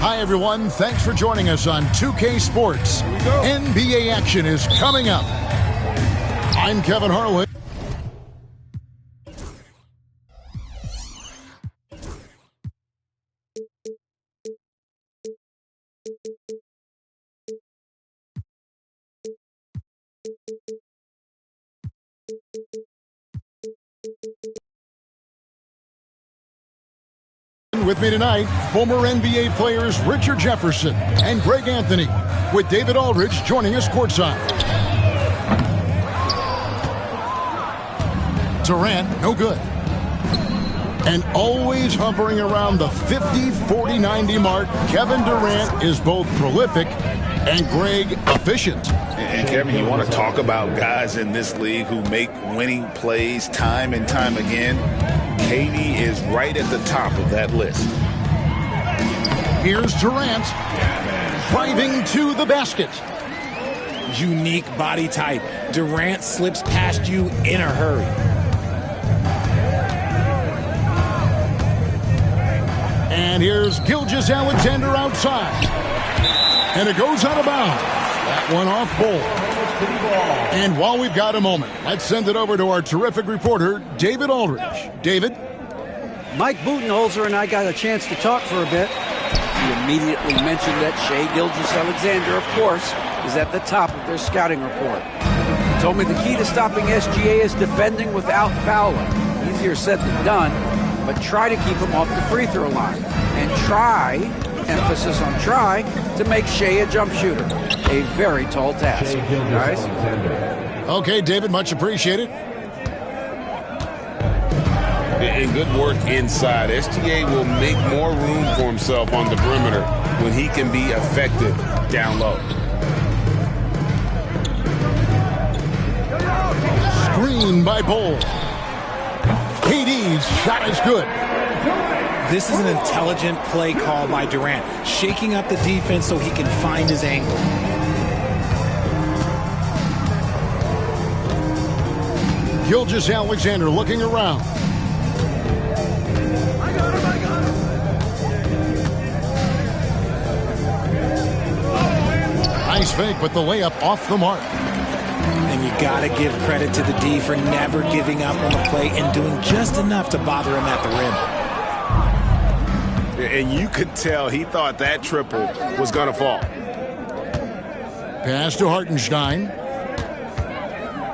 Hi, everyone. Thanks for joining us on 2K Sports. NBA action is coming up. I'm Kevin Harlan. With me tonight, former NBA players Richard Jefferson and Greg Anthony, with David Aldridge joining us courtside. Durant, no good. And always hovering around the 50, 40, 90 mark, Kevin Durant is both prolific and Greg efficient. And Kevin, you want to talk about guys in this league who make winning plays time and time again? KD is right at the top of that list. Here's Durant driving to the basket. Unique body type. Durant slips past you in a hurry. And here's Gilgeous-Alexander outside. And it goes out of bounds. That one off ball. And while we've got a moment, let's send it over to our terrific reporter, David Aldridge. David? Mike Budenholzer and I got a chance to talk for a bit. He immediately mentioned that Shai Gilgeous-Alexander, of course, is at the top of their scouting report. He told me the key to stopping SGA is defending without fouling. Easier said than done, but try to keep him off the free throw line. And try, emphasis on try, to make Shai a jump shooter. A very tall task, guys. Okay, David, much appreciated. And good work inside. SGA will make more room for himself on the perimeter when he can be effective down low. Screen by Bol. KD's shot is good. This is an intelligent play call by Durant, shaking up the defense so he can find his angle. Gilgeous-Alexander looking around. Nice fake with the layup off the mark. And you got to give credit to the D for never giving up on the play and doing just enough to bother him at the rim. And you could tell he thought that triple was going to fall. Pass to Hartenstein.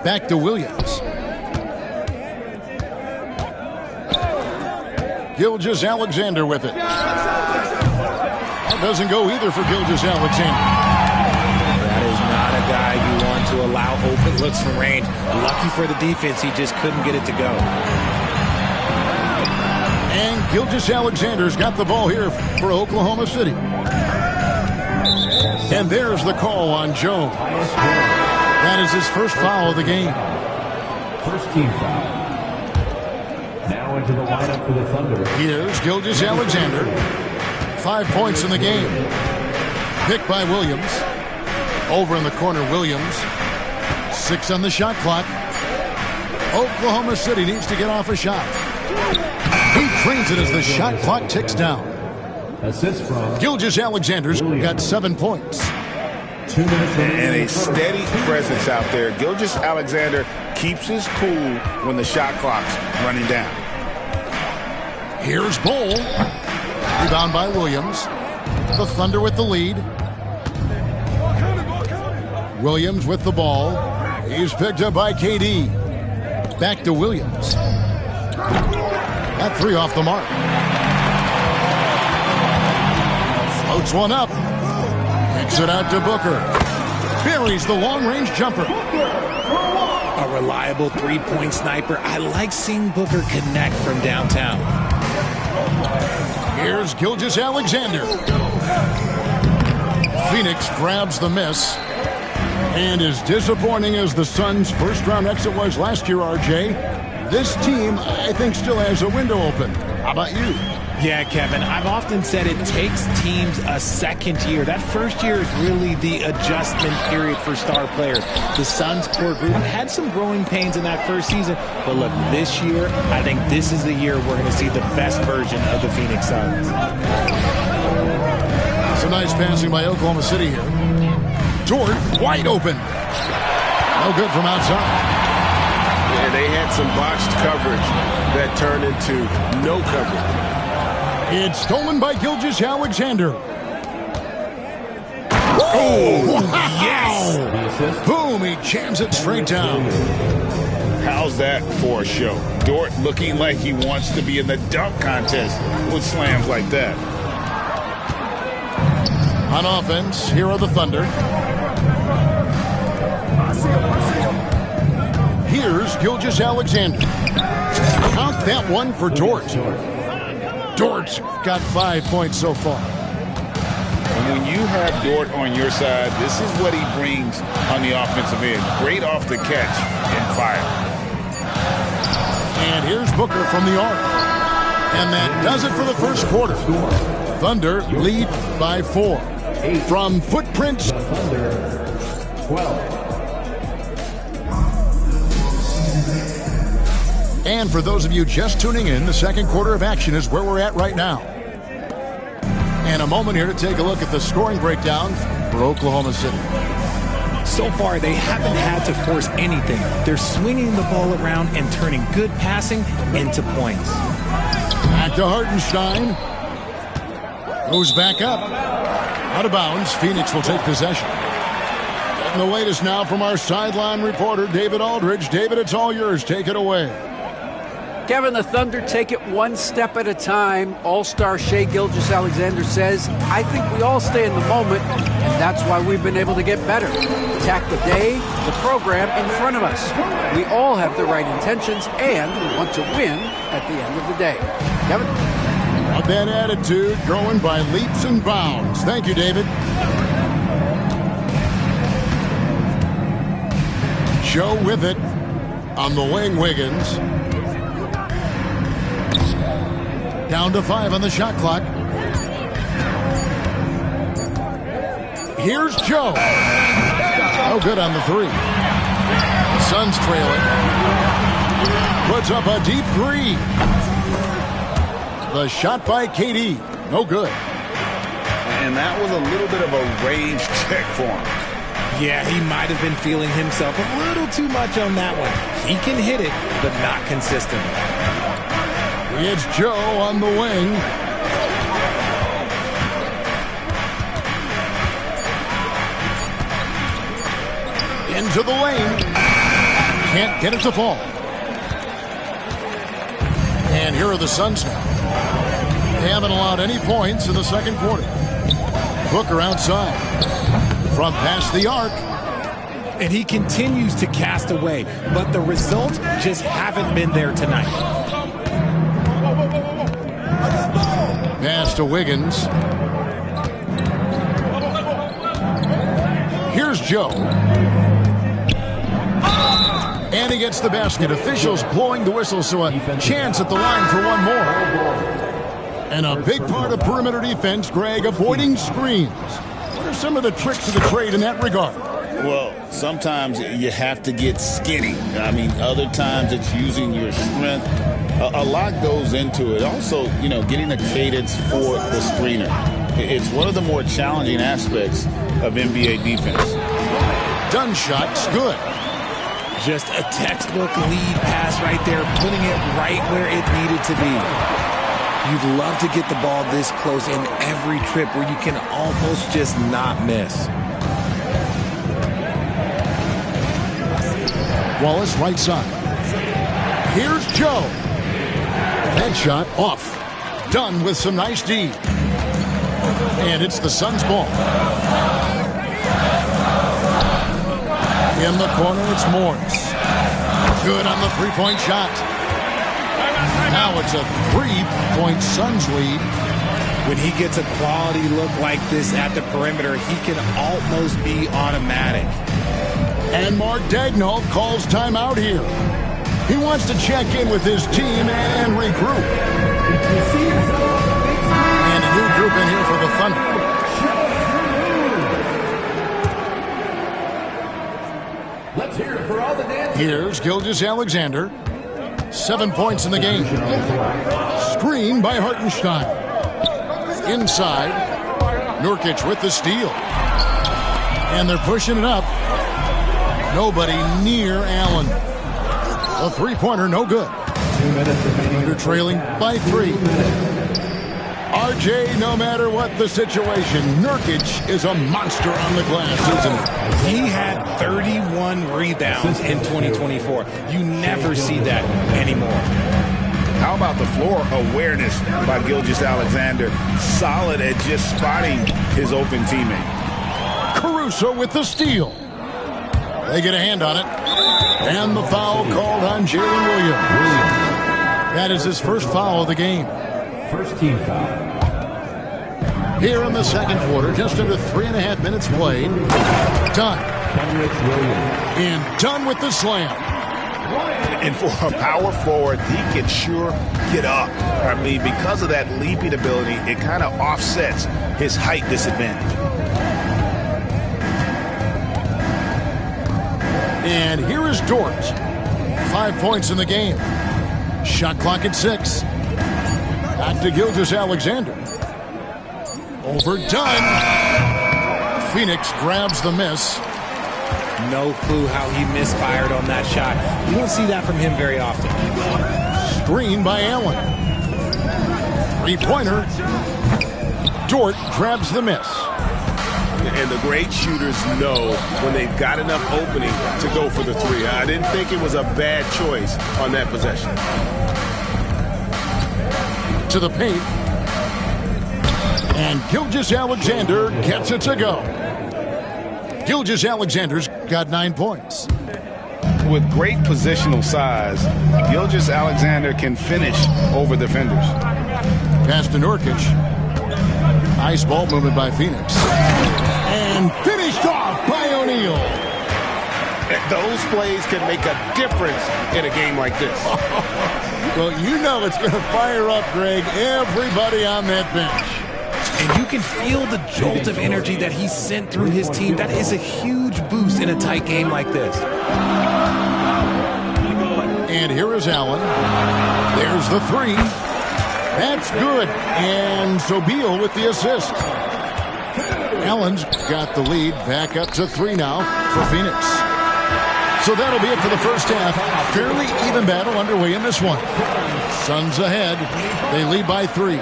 Back to Williams. Gilgeous-Alexander with it. That doesn't go either for Gilgeous-Alexander. That is not a guy you want to allow open looks from range. Lucky for the defense, he just couldn't get it to go. And Gilgeous-Alexander's got the ball here for Oklahoma City. And there's the call on Jones. That is his first foul of the game. First team foul. Now into the lineup for the Thunder. Here's Gilgeous-Alexander. 5 points in the game. Picked by Williams. Over in the corner, Williams. 6 on the shot clock. Oklahoma City needs to get off a shot. He trains it as the shot clock ticks down. Assist from Gilgeous-Alexander's got 7 points. 2 minutes And a steady presence out there. Gilgeous-Alexander keeps his cool when the shot clock's running down. Here's Bol. Rebound by Williams. The Thunder with the lead. Williams with the ball. He's picked up by KD. Back to Williams. That 3 off the mark. Floats one up. Kicks it out to Booker. Buries the long-range jumper. A reliable three-point sniper. I like seeing Booker connect from downtown. Here's Gilgeous-Alexander. Phoenix grabs the miss. And as disappointing as the Suns' first-round exit was last year, RJ, this team, I think, still has a window open. How about you? Yeah, Kevin, I've often said it takes teams a second year. That first year is really the adjustment period for star players. The Suns' core group had some growing pains in that first season, but look, this year, I think this is the year we're going to see the best version of the Phoenix Suns. Some nice passing by Oklahoma City here. Dort wide open. No good from outside. Yeah, they had some botched coverage that turned into no coverage. It's stolen by Gilgeous-Alexander. Oh, yes! Boom, he jams it straight down. How's that for a show? Dort looking like he wants to be in the dunk contest with slams like that. On offense, here are the Thunder. Here's Gilgeous-Alexander. Count that one for Dort. Dort's got 5 points so far. And when you have Dort on your side, this is what he brings on the offensive end. Great off the catch and fire. And here's Booker from the arc. And that does it for the first quarter. Thunder lead by 4. From Footprints. 12. And for those of you just tuning in, the second quarter of action is where we're at right now. And a moment here to take a look at the scoring breakdown for Oklahoma City. So far, they haven't had to force anything. They're swinging the ball around and turning good passing into points. Back to Hartenstein. Goes back up. Out of bounds. Phoenix will take possession. Getting the latest now from our sideline reporter, David Aldridge. David, it's all yours. Take it away. Kevin, the Thunder take it one step at a time. All-star Shai Gilgeous-Alexander says, I think we all stay in the moment, and that's why we've been able to get better. Attack the day, the program in front of us. We all have the right intentions, and we want to win at the end of the day. Kevin? A bad attitude growing by leaps and bounds. Thank you, David. Joe with it on the wing, Wiggins. Down to 5 on the shot clock. Here's Joe. No good on the 3. The Suns trailing. Puts up a deep 3. The shot by KD. No good. And that was a little bit of a range check for him. Yeah, he might have been feeling himself a little too much on that one. He can hit it, but not consistently. It's Joe on the wing. Into the lane. Can't get it to fall. And here are the Suns now. They haven't allowed any points in the second quarter. Booker outside. From past the arc. And he continues to cast away, but the results just haven't been there tonight. Pass to Wiggins. Here's Joe. And he gets the basket. Officials blowing the whistle, so a chance at the line for one more. And a big part of perimeter defense, Greg, avoiding screens. What are some of the tricks of the trade in that regard? Well, sometimes you have to get skinny. I mean, other times it's using your strength. A lot goes into it. Also, getting a cadence for the screener. It's one of the more challenging aspects of NBA defense. Done shot's good. Just a textbook lead pass right there, putting it right where it needed to be. You'd love to get the ball this close in every trip where you can almost just not miss. Wallace right side. Here's Joe. That shot off. Done with some nice D. And it's the Suns' ball. In the corner, it's Morris. Good on the three-point shot. Now it's a 3-point Suns lead. When he gets a quality look like this at the perimeter, he can almost be automatic. And Mark Daigneault calls timeout here. He wants to check in with his team and regroup. And a new group in here for the Thunder. Let's hear it for all the dancers. Here's Gilgeous-Alexander. 7 points in the game. Screen by Hartenstein. Inside. Nurkic with the steal. And they're pushing it up. Nobody near Allen. A three-pointer, no good. Under trailing by 3. RJ, no matter what the situation, Nurkic is a monster on the glass, isn't he? He had 31 rebounds in 2024. You never see that anymore. How about the floor awareness by Gilgeous-Alexander? Solid at just spotting his open teammate. Caruso with the steal. They get a hand on it. And the foul called on Jalen Williams. That is his first foul of the game. First team foul. Here in the second quarter, just under 3.5 minutes played. Done. And done with the slam. And for a power forward, he can sure get up. I mean, because of that leaping ability, it kind of offsets his height disadvantage. And here is Dort. 5 points in the game. Shot clock at 6. Back to Gilgeous-Alexander. Overdone. Phoenix grabs the miss. No clue how he misfired on that shot. You don't see that from him very often. Screen by Allen. Three-pointer. Dort grabs the miss. And the great shooters know when they've got enough opening to go for the three. I didn't think it was a bad choice on that possession. To the paint. And Gilgeous-Alexander gets it to go. Gilgeous-Alexander's got 9 points. With great positional size, Gilgeous-Alexander can finish over defenders. Pass to Nurkic. Nice ball movement by Phoenix. And finished off by O'Neal. Those plays can make a difference in a game like this. Well, you know it's going to fire up, Greg, everybody on that bench. And you can feel the jolt of energy that he sent through his team. That is a huge boost in a tight game like this. And here is Allen. There's the 3. That's good. And so Beal with the assist. Allen's got the lead back up to 3 now for Phoenix. So that'll be it for the first half. Fairly even battle underway in this one. Suns ahead. They lead by 3.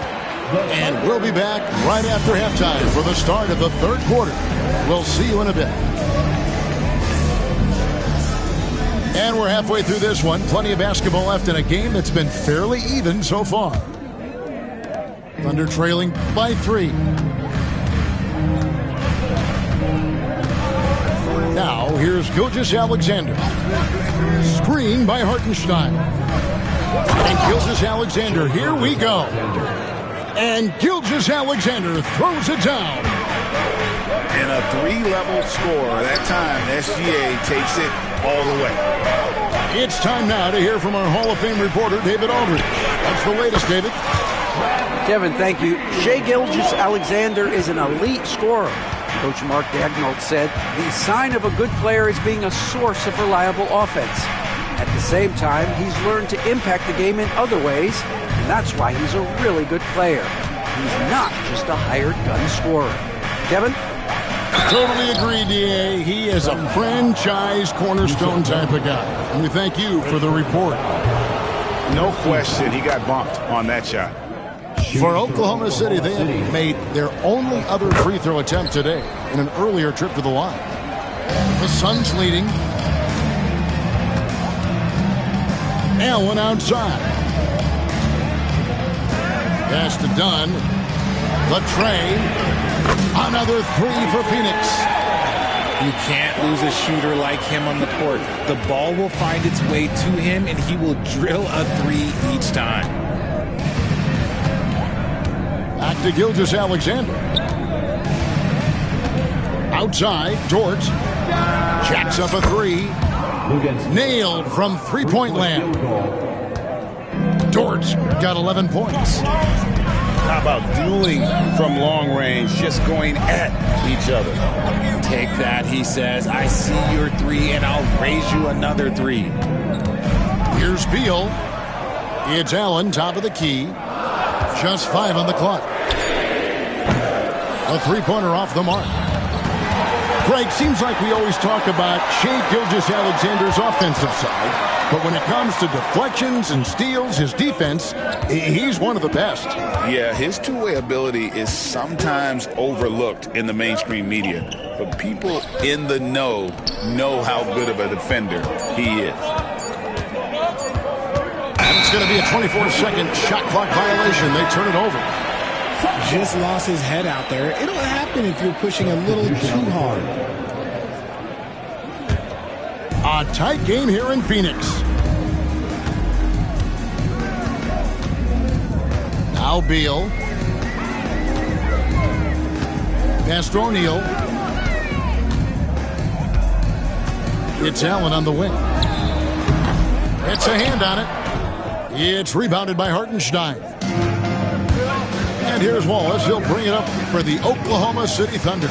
And we'll be back right after halftime for the start of the third quarter. We'll see you in a bit. And we're halfway through this one. Plenty of basketball left in a game that's been fairly even so far. Thunder trailing by 3. Now, here's Gilgeous-Alexander. Screen by Hartenstein. And Gilgeous-Alexander, here we go. And Gilgeous-Alexander throws it down. And a 3-level score. That time, SGA takes it all the way. It's time now to hear from our Hall of Fame reporter, David Aldridge. What's the latest, David? Kevin, thank you. Shai Gilgeous-Alexander is an elite scorer. Coach Mark Daigneault said, the sign of a good player is being a source of reliable offense. At the same time, he's learned to impact the game in other ways, and that's why he's a really good player. He's not just a hired gun scorer. Kevin? Totally agree, D.A. He is a franchise cornerstone type of guy. And we thank you for the report. No question, he got bumped on that shot. For Oklahoma City, they have made their only other free throw attempt today in an earlier trip to the line. The Suns leading. Allen outside. Pass to Dunn. The tray. Another 3 for Phoenix. You can't lose a shooter like him on the court. The ball will find its way to him, and he will drill a 3 each time. Back to Gilgeous-Alexander. Outside, Dort. Jacks up a 3. Nailed from three-point land. Dort's got 11 points. How about dueling from long range, just going at each other? Take that, he says. I see your 3, and I'll raise you another 3. Here's Beal. It's Allen, top of the key. Just 5 on the clock. A three-pointer off the mark. Greg, seems like we always talk about Shai Gilgeous-Alexander's offensive side, but when it comes to deflections and steals, his defense, he's one of the best. Yeah, his two-way ability is sometimes overlooked in the mainstream media, but people in the know how good of a defender he is. And it's going to be a 24-second shot clock violation. They turn it over. Just lost his head out there. It'll happen if you're pushing a little too hard. A tight game here in Phoenix. Now Beal. Pass to O'Neal. It's Allen on the wing. It's a hand on it. It's rebounded by Hartenstein. And here's Wallace. He'll bring it up for the Oklahoma City Thunder.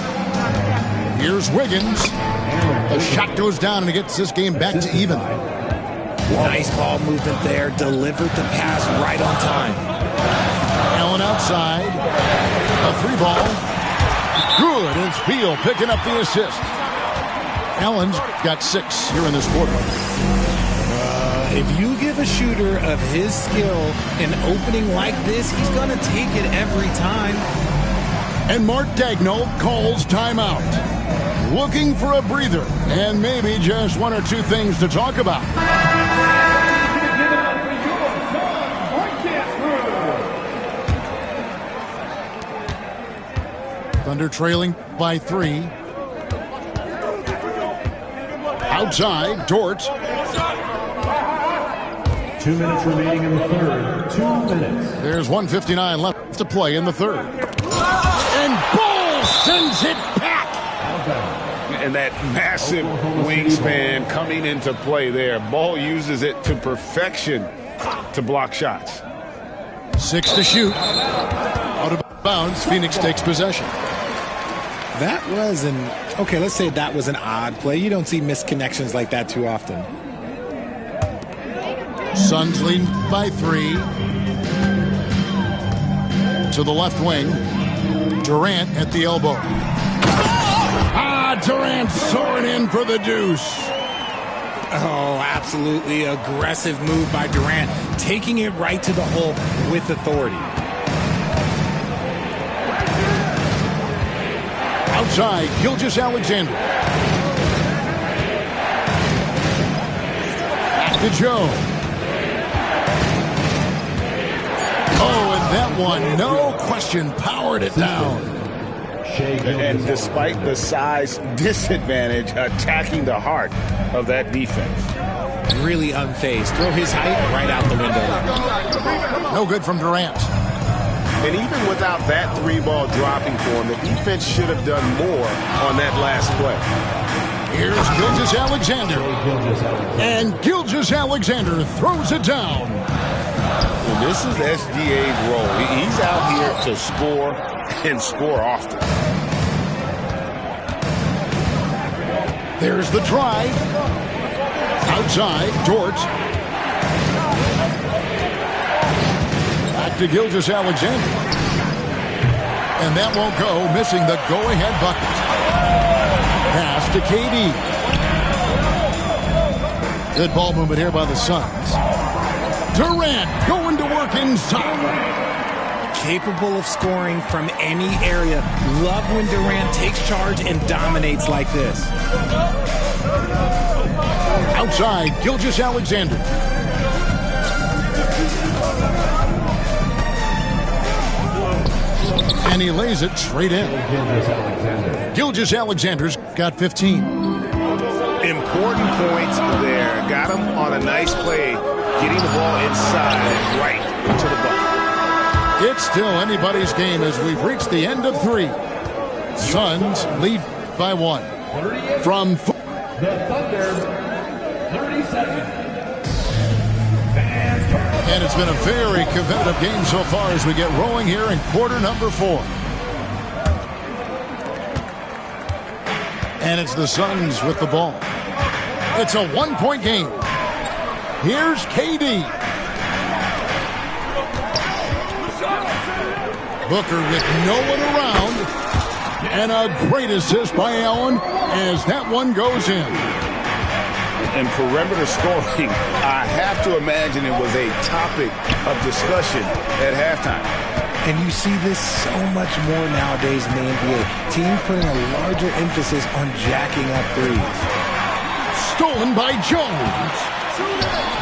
Here's Wiggins. The shot goes down and it gets this game back to even. Nice ball movement there. Delivered the pass right on time. Allen outside. A three ball. Good. And it's Beal picking up the assist. Allen's got 6 here in this quarter. If you give a shooter of his skill an opening like this, he's going to take it every time. And Mark Daigneault calls timeout. Looking for a breather and maybe just 1 or 2 things to talk about. Thunder trailing by 3. Outside, Dort. 2 minutes remaining in the third. 2 minutes. There's 1:59 left to play in the third. And Ball sends it back. And that massive wingspan coming into play there. Ball uses it to perfection to block shots. 6 to shoot. Out of bounds. Phoenix takes possession. That was let's say that was an odd play. You don't see misconnections like that too often. Suns lead by 3. To the left wing. Durant at the elbow. Durant soaring in for the deuce. Oh, absolutely aggressive move by Durant. Taking it right to the hole with authority. Outside, Gilgeous-Alexander. Back to Joe. Oh, and that one, no question, powered it down. And despite the size disadvantage, attacking the heart of that defense. Really unfazed. Throw his height right out the window. No good from Durant. And even without that 3-ball dropping for him, the defense should have done more on that last play. Here's Gilgeous-Alexander. And Gilgeous-Alexander throws it down. Well, this is SGA's role. He's out here to score and score often. There's the drive. Outside, Dort. Back to Gilgeous-Alexander. And that won't go, missing the go-ahead bucket. Pass to KD. Good ball movement here by the Suns. Durant going to work inside. Capable of scoring from any area. Love when Durant takes charge and dominates like this. Outside, Gilgeous-Alexander. And he lays it straight in. Gilgeous-Alexander's got 15. Important points there. Got him on a nice play, getting the ball inside right to the bucket. It's still anybody's game as we've reached the end of 3. Suns lead by 1. From The Thunder, 30 seconds. And it's been a very competitive game so far as we get rolling here in quarter number 4. And it's the Suns with the ball. It's a 1-point game. Here's KD. Booker with no one around. And a great assist by Allen as that one goes in. And perimeter scoring, I have to imagine it was a topic of discussion at halftime. And you see this so much more nowadays in the NBA. Teams putting a larger emphasis on jacking up threes. Stolen by Jones.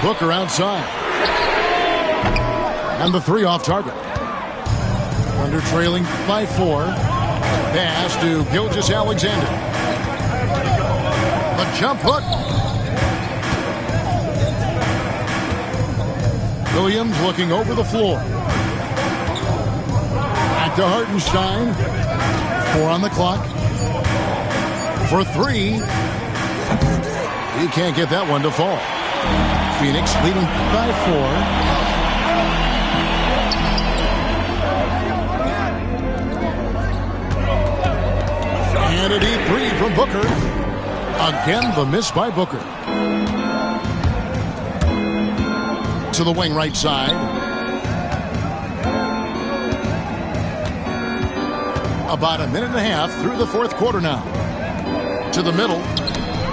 Booker outside. And the three off target. Thunder trailing by 4. Pass to Gilgeous-Alexander. The jump hook. Williams looking over the floor. Back to Hartenstein. 4 on the clock. For 3. He can't get that one to fall. Phoenix leading by 4. And a deep 3 from Booker. Again, the miss by Booker. To the wing right side. About a minute and a half through the fourth quarter now. To the middle.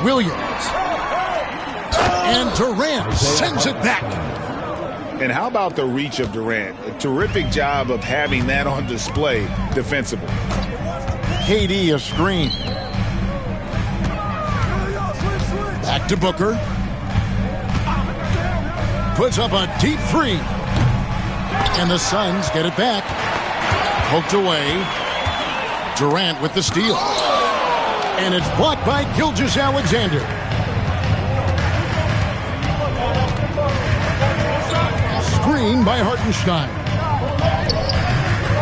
Williams. And Durant sends it back. And how about the reach of Durant? A terrific job of having that on display defensively. KD a screen. Back to Booker. Puts up a deep 3. And the Suns get it back. Poked away. Durant with the steal. And it's blocked by Gilgeous-Alexander. Screen by Hartenstein.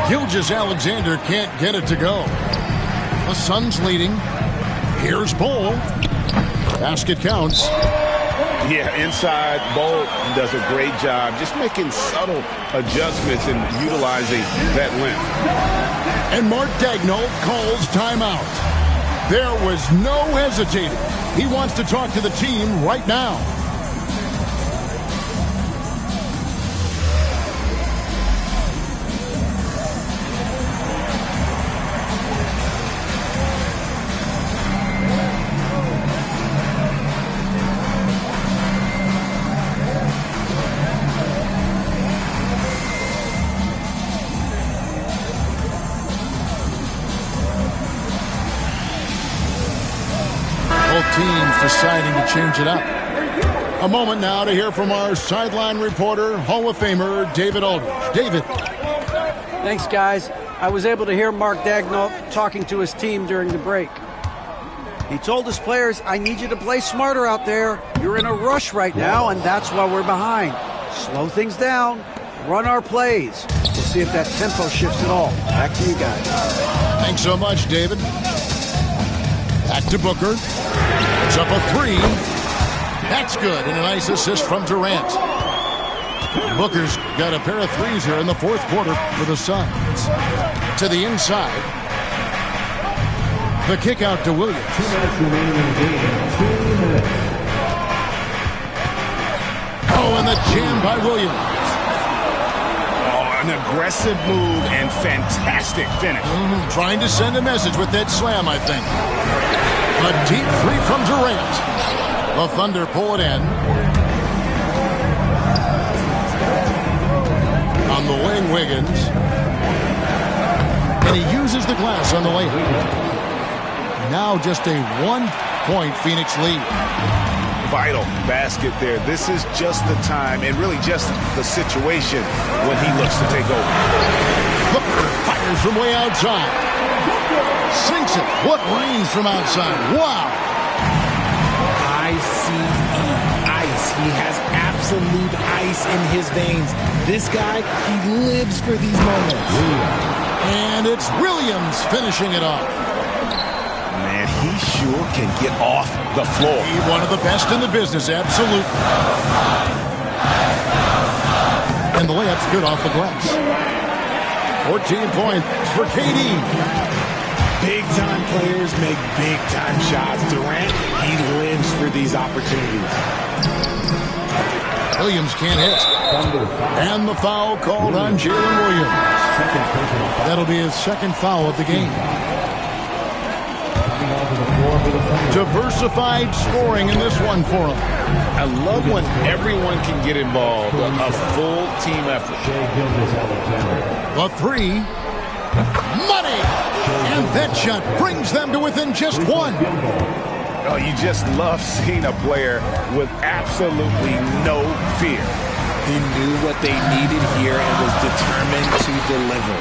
Gilgeous-Alexander can't get it to go. The Suns leading. Here's Bol. Basket counts. Yeah, inside, Bol does a great job just making subtle adjustments and utilizing that length. And Mark Daigneault calls timeout. There was no hesitating. He wants to talk to the team right now. Teams deciding to change it up. A moment now to hear from our sideline reporter, Hall of Famer David Aldridge. David. Thanks, guys. I was able to hear Mark Daigneault talking to his team during the break. He told his players, I need you to play smarter out there. You're in a rush right now, and that's why we're behind. Slow things down. Run our plays. We'll see if that tempo shifts at all. Back to you guys. Thanks so much, David. Back to Booker. It's up a 3. That's good, and a nice assist from Durant. Booker's got a pair of 3s here in the fourth quarter for the Suns. To the inside. The kick out to Williams. 2 minutes remaining in the game. 2 minutes. Oh, and the jam by Williams. An aggressive move and fantastic finish. Trying to send a message with that slam, I think. A deep 3 from Durant. The Thunder pull it in. On the wing, Wiggins. And he uses the glass on the layup. Now just a 1-point Phoenix lead. Vital basket there. This is just the time and really just the situation when he looks to take over. Booker fires from way outside. Sinks it. What range from outside. Wow. ICE. Ice. He has absolute ice in his veins. This guy, he lives for these moments. And it's Williams finishing it off. Man, he sure can get off the floor. He's one of the best in the business, absolutely. And the layup's good off the glass. 14 points for KD. Big-time players make big-time shots. Durant, he lives for these opportunities. Williams can't hit. And the foul called on Jalen Williams. That'll be his second foul of the game. Diversified scoring in this one for him. I love when everyone can get involved. A full team effort. The three. Money! And that shot brings them to within just one. Oh, you just love seeing a player with absolutely no fear. He knew what they needed here and was determined to deliver.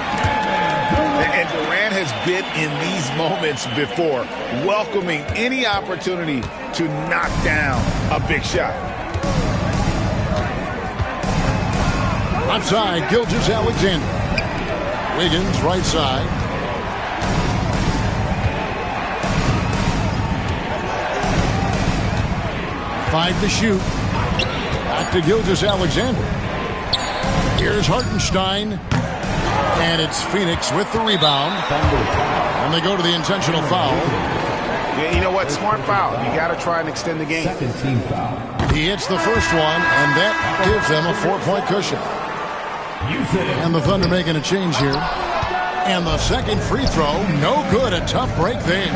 And Durant has been in these moments before, welcoming any opportunity to knock down a big shot. Outside, Gilgeous-Alexander. Wiggins, right side. Five to shoot. Back to Gilgeous-Alexander. Here's Hartenstein. And it's Phoenix with the rebound. And they go to the intentional foul. Yeah, you know what? Smart foul. You got to try and extend the game. Second team foul. He hits the first one, and that gives them a 4-point cushion. And the Thunder making a change here. And the second free throw, no good. A tough break there.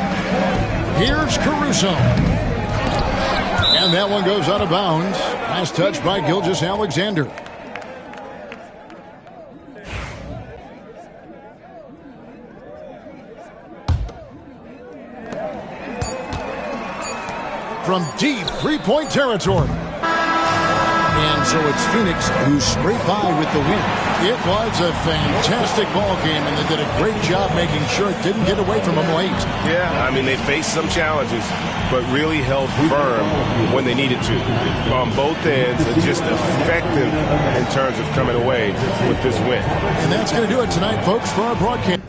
Here's Caruso. And that one goes out of bounds. Nice touch by Gilgeous-Alexander. From deep three-point territory. And so it's Phoenix who scraped by with the win. It was a fantastic ball game, and they did a great job making sure it didn't get away from them late. Yeah, I mean, they faced some challenges, but really held firm when they needed to. On both ends, and just effective in terms of coming away with this win. And that's going to do it tonight, folks, for our broadcast.